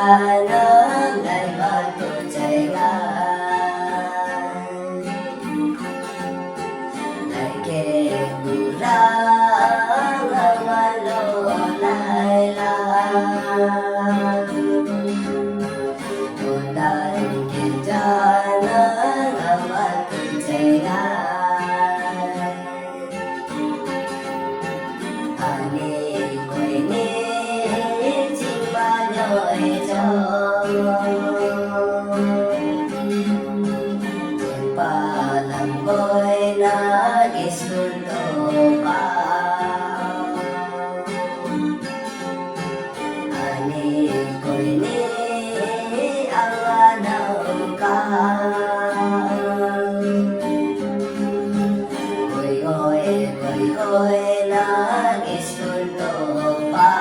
nang lại mất cuộc chạy lại kề cụ ra malo lại la dan kita nang mất cuộc chạy Ko'y nag-isundo pa ani ko'y ni ang anaw ka ko'y nag-isundo pa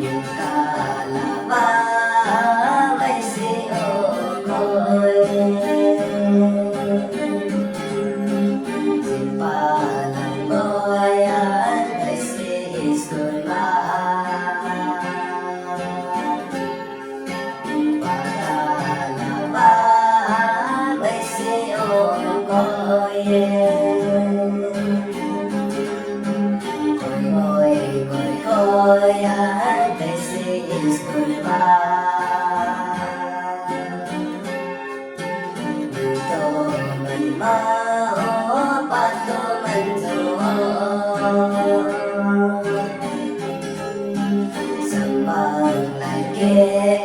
yung kalaban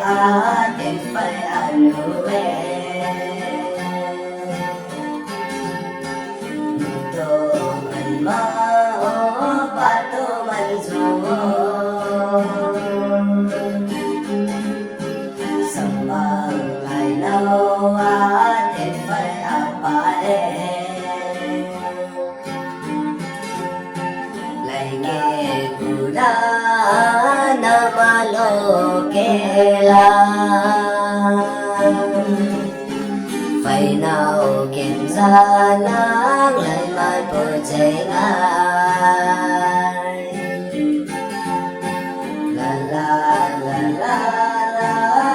atin phải ano dito man mao pato man sumo sambang lainaw atin phải apae lại nghe kuda na malokela phải nào kiểm ra nắng lại mai bồi chạy ngay la la la la la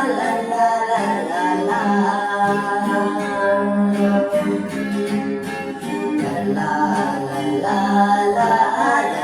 la la la la la la la la la